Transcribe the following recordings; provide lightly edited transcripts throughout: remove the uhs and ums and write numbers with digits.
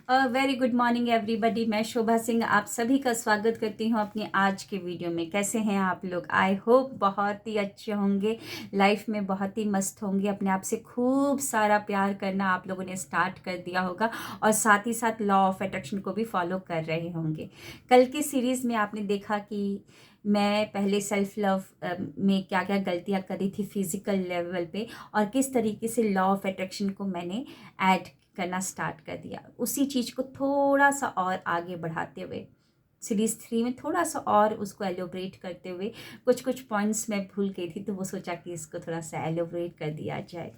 Very good morning everybody. मैं शोभा सिंह आप सभी का स्वागत करती हूँ अपनी आज के वीडियो में। कैसे हैं आप लोग? आई होप बहुत ही अच्छे होंगे, लाइफ में बहुत ही मस्त होंगे। अपने आप से खूब सारा प्यार करना आप लोगों ने स्टार्ट कर दिया होगा और साथ ही साथ लॉ ऑफ अट्रैक्शन को भी फॉलो कर रहे होंगे। कल की सीरीज़ में आपने देखा कि मैं पहले सेल्फ लव में क्या क्या गलतियाँ करी थी फिजिकल लेवल पे और किस तरीके से लॉ ऑफ अट्रैक्शन को मैंने ऐड करना स्टार्ट कर दिया। उसी चीज़ को थोड़ा सा और आगे बढ़ाते हुए सीरीज़ 3 में थोड़ा सा और उसको एलोबरेट करते हुए कुछ कुछ पॉइंट्स मैं भूल गई थी, तो वो सोचा कि इसको थोड़ा सा एलोबरेट कर दिया जाए।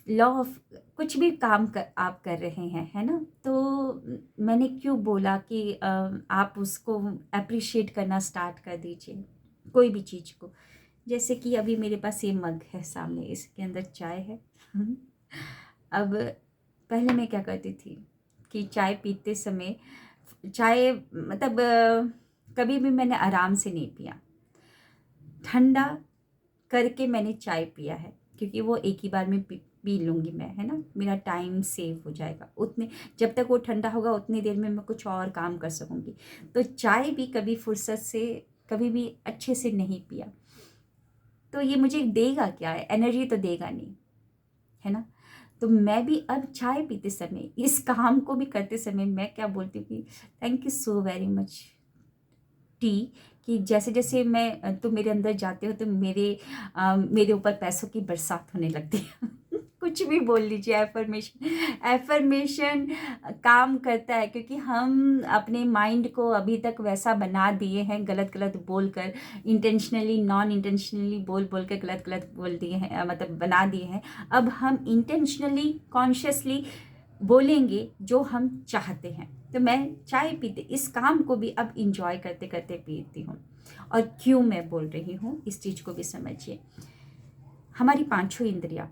लॉ ऑफ कुछ भी काम आप कर रहे हैं, है ना? तो मैंने क्यों बोला कि आप उसको अप्रिशिएट करना स्टार्ट कर दीजिए, कोई भी चीज़ को। जैसे कि अभी मेरे पास ये मग है सामने, इसके अंदर चाय है। अब पहले मैं क्या करती थी कि चाय पीते समय चाय मतलब कभी भी मैंने आराम से नहीं पिया, ठंडा करके मैंने चाय पिया है, क्योंकि वो एक ही बार में पी लूँगी मैं, है ना? मेरा टाइम सेव हो जाएगा। उतने जब तक वो ठंडा होगा उतनी देर में मैं कुछ और काम कर सकूँगी। तो चाय भी कभी फुर्सत से कभी भी अच्छे से नहीं पिया, तो ये मुझे देगा क्या? एनर्जी तो देगा नहीं, है ना? तो मैं भी अब चाय पीते समय, इस काम को भी करते समय मैं क्या बोलती हूँ कि thank you so very much T. कि जैसे जैसे मैं तो मेरे अंदर जाते हो तो मेरे ऊपर पैसों की बरसात होने लगती है। कुछ भी बोल लीजिए, एफर्मेशन एफर्मेशन काम करता है, क्योंकि हम अपने माइंड को अभी तक वैसा बना दिए हैं, गलत गलत बोल कर, इंटेंशनली नॉन इंटेंशनली बोल बोल कर गलत गलत बोल दिए हैं, मतलब बना दिए हैं। अब हम इंटेंशनली कॉन्शियसली बोलेंगे जो हम चाहते हैं। तो मैं चाय पीते इस काम को भी अब इंजॉय करते करते पीती हूँ। और क्यों मैं बोल रही हूँ इस चीज़ को भी समझिए। हमारी पांचों इंद्रियां,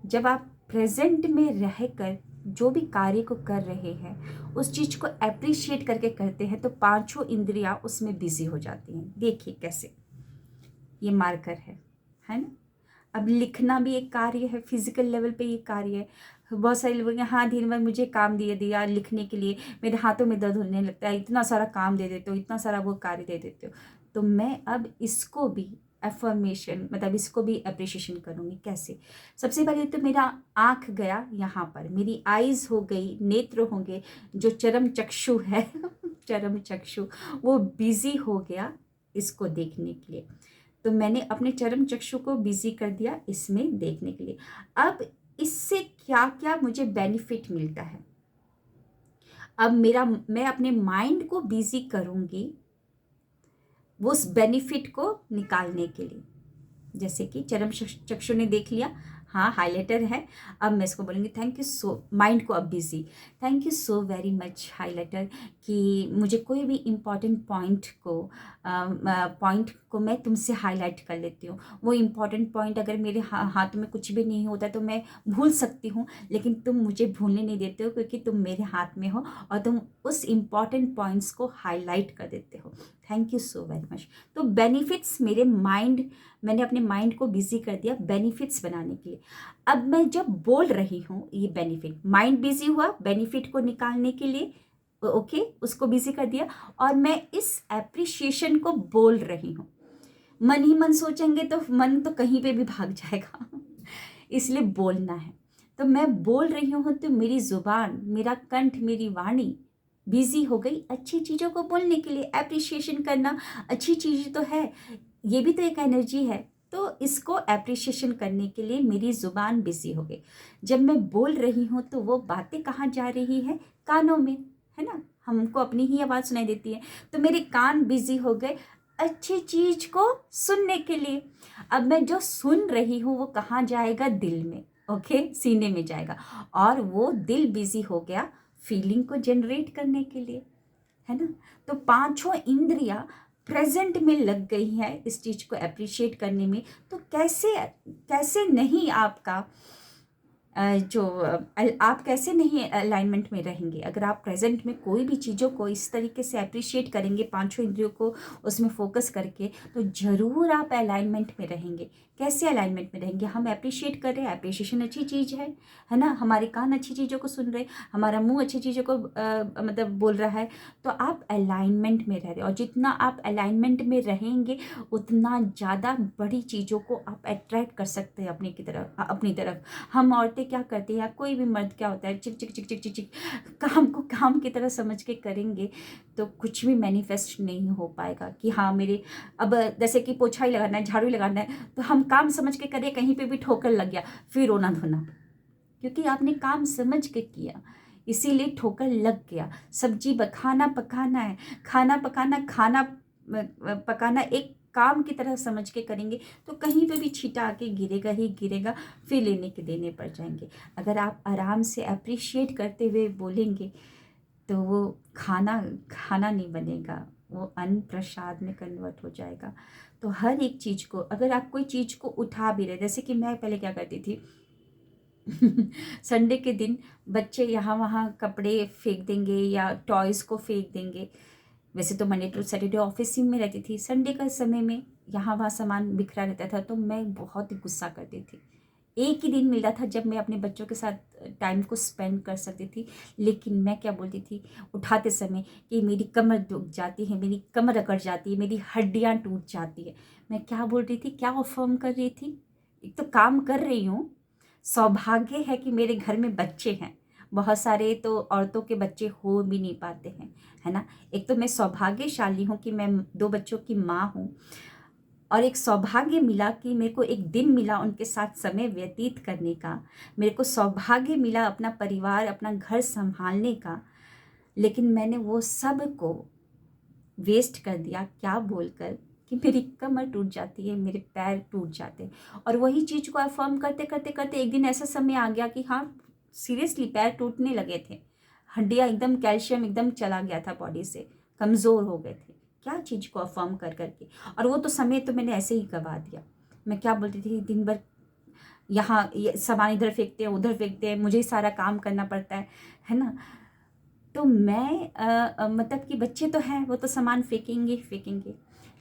जब आप प्रेजेंट में रहकर जो भी कार्य को कर रहे हैं उस चीज़ को अप्रिशिएट करके करते हैं, तो पांचों इंद्रियां उसमें बिजी हो जाती हैं। देखिए कैसे, ये मार्कर है ना? अब लिखना भी एक कार्य है, फिजिकल लेवल पे ये कार्य है। बहुत सारे लोग हैं, हाँ दिन भर मुझे काम दिए दिया लिखने के लिए, मेरे हाथों में दर्द होने लगता है, इतना सारा काम दे देते हो, इतना सारा वो कार्य दे देते हो। तो मैं अब इसको भी एफर्मेशन, मतलब इसको भी अप्रिशिएशन करूँगी। कैसे? सबसे पहले तो मेरा आँख गया यहाँ पर, मेरी आइज़ हो गई, नेत्र होंगे, जो चरम चक्षु है चरम चक्षु, वो बिजी हो गया इसको देखने के लिए। तो मैंने अपने चरम चक्षु को बिजी कर दिया इसमें देखने के लिए। अब इससे क्या क्या मुझे बेनिफिट मिलता है, अब मैं अपने माइंड को बिजी करूँगी वो उस बेनिफिट को निकालने के लिए। जैसे कि चरम चक्षु ने देख लिया, हाँ हाइलाइटर है, अब मैं इसको बोलूँगी थैंक यू सो, माइंड को अब busy, thank you so very much highlighter, कि मुझे कोई भी इम्पॉर्टेंट पॉइंट को मैं तुमसे हाईलाइट कर लेती हूँ। वो इम्पॉर्टेंट पॉइंट अगर मेरे हाथ में कुछ भी नहीं होता तो मैं भूल सकती हूँ, लेकिन तुम मुझे भूलने नहीं देते हो, क्योंकि तुम मेरे हाथ में हो और तुम उस इम्पॉर्टेंट पॉइंट्स को हाईलाइट कर देते हो। Thank you so very much. तो बेनिफिट्स मेरे मैंने अपने माइंड को बिजी कर दिया बेनिफिट्स बनाने के लिए। अब मैं जब बोल रही हूँ ये बेनिफिट, माइंड बिजी हुआ बेनिफिट को निकालने के लिए, ओके उसको बिजी कर दिया, और मैं इस एप्रिशिएशन को बोल रही हूँ। मन ही मन सोचेंगे तो मन तो कहीं पे भी भाग जाएगा इसलिए बोलना है। तो मैं बोल रही हूँ तो मेरी जुबान, मेरा कंठ, मेरी वाणी बिजी हो गई अच्छी चीज़ों को बोलने के लिए। एप्रिशिएशन करना अच्छी चीज़ तो है, ये भी तो एक एनर्जी है। तो इसको एप्रिशिएशन करने के लिए मेरी ज़ुबान बिजी हो गई। जब मैं बोल रही हूँ तो वो बातें कहाँ जा रही है? कानों में, है ना? हमको अपनी ही आवाज़ सुनाई देती है, तो मेरे कान बिजी हो गए अच्छी चीज़ को सुनने के लिए। अब मैं जो सुन रही हूँ वो कहाँ जाएगा? दिल में, ओके सीने में जाएगा, और वो दिल बिजी हो गया फीलिंग को जनरेट करने के लिए, है ना? तो पांचों इंद्रियां प्रेजेंट में लग गई है इस चीज़ को अप्रिशिएट करने में। तो कैसे कैसे नहीं आपका जो आप कैसे नहीं अलाइनमेंट में रहेंगे? अगर आप प्रेजेंट में कोई भी चीज़ों को इस तरीके से अप्रिशिएट करेंगे, पांचों इंद्रियों को उसमें फोकस करके, तो ज़रूर आप अलाइनमेंट में रहेंगे। कैसे अलाइनमेंट में रहेंगे? हम अप्रिशिएट कर रहे हैं, अप्रिशिएशन अच्छी चीज़ है ना? हमारे कान अच्छी चीज़ों को सुन रहे, हमारा मुंह अच्छी चीज़ों को मतलब बोल रहा है, तो आप अलाइनमेंट में रह रहे, और जितना आप अलाइनमेंट में रहेंगे उतना ज़्यादा बड़ी चीज़ों को आप अट्रैक्ट कर सकते हैं अपनी तरफ। हम औरतें क्या करती हैं, या कोई भी मर्द क्या होता है, चिक चिक चिक चिक चिक चिक, काम को काम की तरह समझ के करेंगे तो कुछ भी मैनिफेस्ट नहीं हो पाएगा। कि हाँ मेरे, अब जैसे कि पोछा ही लगाना है, झाड़ू ही लगाना है, तो हम काम समझ के करें, कहीं पे भी ठोकर लग गया फिर रोना धोना, क्योंकि आपने काम समझ के किया, इसीलिए ठोकर लग गया। सब्जी खाना पकाना है, खाना पकाना, खाना पकाना एक काम की तरह समझ के करेंगे तो कहीं पे भी छींटा आके गिरेगा ही गिरेगा, फिर लेने के देने पड़ जाएंगे। अगर आप आराम से अप्रिशिएट करते हुए बोलेंगे तो वो खाना खाना नहीं बनेगा, वो अन्न प्रसाद में कन्वर्ट हो जाएगा। तो हर एक चीज़ को, अगर आप कोई चीज़ को उठा भी रहे, जैसे कि मैं पहले क्या करती थी, संडे के दिन बच्चे यहाँ वहाँ कपड़े फेंक देंगे या टॉयज़ को फेंक देंगे। वैसे तो मंडे टू सैटरडे ऑफिस ही में रहती थी, संडे का समय में यहाँ वहाँ सामान बिखरा रहता था, तो मैं बहुत ही गुस्सा करती थी। एक ही दिन मिलता था जब मैं अपने बच्चों के साथ टाइम को स्पेंड कर सकती थी, लेकिन मैं क्या बोलती थी उठाते समय कि मेरी कमर दुख जाती है, मेरी कमर अकड़ जाती है, मेरी हड्डियाँ टूट जाती है। मैं क्या बोल रही थी, क्या अफर्म कर रही थी? एक तो काम कर रही हूँ, सौभाग्य है कि मेरे घर में बच्चे हैं, बहुत सारे तो औरतों के बच्चे हो भी नहीं पाते हैं, है ना? एक तो मैं सौभाग्यशाली हूँ कि मैं 2 बच्चों की माँ हूँ, और एक सौभाग्य मिला कि मेरे को एक दिन मिला उनके साथ समय व्यतीत करने का, मेरे को सौभाग्य मिला अपना परिवार, अपना घर सँभालने का, लेकिन मैंने वो सब को वेस्ट कर दिया, क्या बोलकर कि मेरी कमर टूट जाती है, मेरे पैर टूट जाते हैं। और वही चीज़ को अफर्म करते करते करते एक दिन ऐसा समय आ गया कि हाँ सीरियसली पैर टूटने लगे थे, हड्डियाँ एकदम, कैल्शियम एकदम चला गया था बॉडी से, कमज़ोर हो गए थे, क्या चीज़ को अफर्म कर करके। और वो तो समय तो मैंने ऐसे ही गवा दिया। मैं क्या बोलती थी, दिन भर यहाँ सामान इधर फेंकते हैं उधर फेंकते हैं, मुझे ही सारा काम करना पड़ता है ना? तो मैं मतलब कि बच्चे तो हैं, वो तो सामान फेंकेंगे ही फेंकेंगे,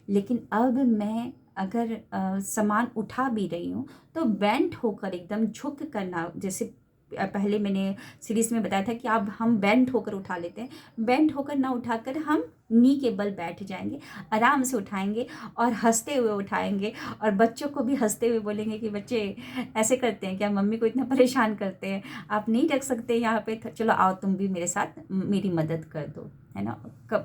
लेकिन अब मैं अगर सामान उठा भी रही हूँ तो बेंट होकर, एकदम झुक करना, जैसे पहले मैंने सीरीज में बताया था कि अब हम बेंट होकर उठा लेते हैं, बेंट होकर ना उठाकर हम नी के बल बैठ जाएंगे, आराम से उठाएंगे और हंसते हुए उठाएंगे, और बच्चों को भी हंसते हुए बोलेंगे कि बच्चे ऐसे करते हैं क्या, मम्मी को इतना परेशान करते हैं, आप नहीं रख सकते यहाँ पे, चलो आओ तुम भी मेरे साथ मेरी मदद कर दो, है ना?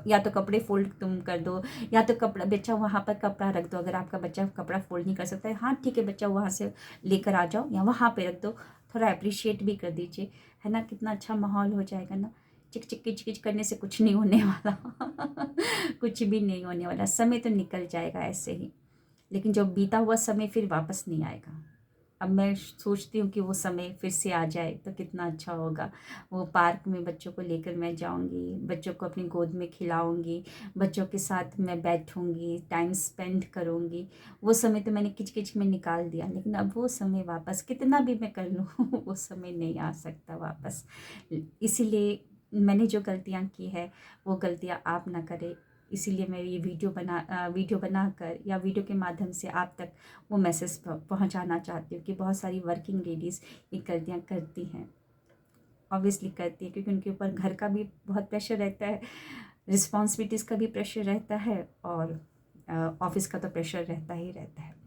या तो कपड़े फोल्ड तुम कर दो, या तो कपड़ा, बच्चा वहाँ पर कपड़ा रख दो, अगर आपका बच्चा कपड़ा फोल्ड नहीं कर सकता है, हाँ ठीक है बच्चा वहाँ से लेकर आ जाओ या वहाँ पे रख दो, थोड़ा अप्रिशिएट भी कर दीजिए, है ना? कितना अच्छा माहौल हो जाएगा ना। चिक चिक किच किच करने से कुछ नहीं होने वाला कुछ भी नहीं होने वाला, समय तो निकल जाएगा ऐसे ही, लेकिन जो बीता हुआ समय फिर वापस नहीं आएगा। अब मैं सोचती हूँ कि वो समय फिर से आ जाए तो कितना अच्छा होगा। वो पार्क में बच्चों को लेकर मैं जाऊँगी, बच्चों को अपनी गोद में खिलाऊँगी, बच्चों के साथ मैं बैठूँगी, टाइम स्पेंड करूँगी। वो समय तो मैंने किच-किच में निकाल दिया, लेकिन अब वो समय वापस कितना भी मैं कर लूँ वो समय नहीं आ सकता वापस। इसीलिए मैंने जो गलतियाँ की है वो गलतियाँ आप ना करें। इसीलिए मैं ये वीडियो बनाकर या वीडियो के माध्यम से आप तक वो मैसेज पहुंचाना चाहती हूँ कि बहुत सारी वर्किंग लेडीज़ ये गलतियाँ करती हैं, ऑब्वियसली करती है, क्योंकि उनके ऊपर घर का भी बहुत प्रेशर रहता है, रिस्पॉन्सिबिलिटीज़ का भी प्रेशर रहता है, और ऑफिस का तो प्रेशर रहता ही रहता है।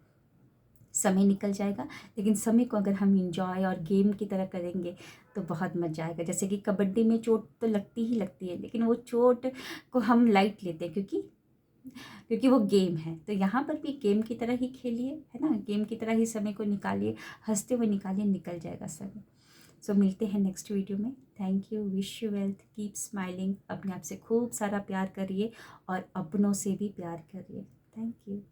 समय निकल जाएगा, लेकिन समय को अगर हम इंजॉय और गेम की तरह करेंगे तो बहुत मज़ा आएगा। जैसे कि कबड्डी में चोट तो लगती ही लगती है, लेकिन वो चोट को हम लाइट लेते हैं, क्योंकि वो गेम है। तो यहाँ पर भी गेम की तरह ही खेलिए, है ना? गेम की तरह ही समय को निकालिए, हंसते हुए निकालिए, निकल जाएगा समय। सो मिलते हैं नेक्स्ट वीडियो में। Thank you, wish you wealth, keep smiling, अपने आप से खूब सारा प्यार करिए और अपनों से भी प्यार करिए। Thank you.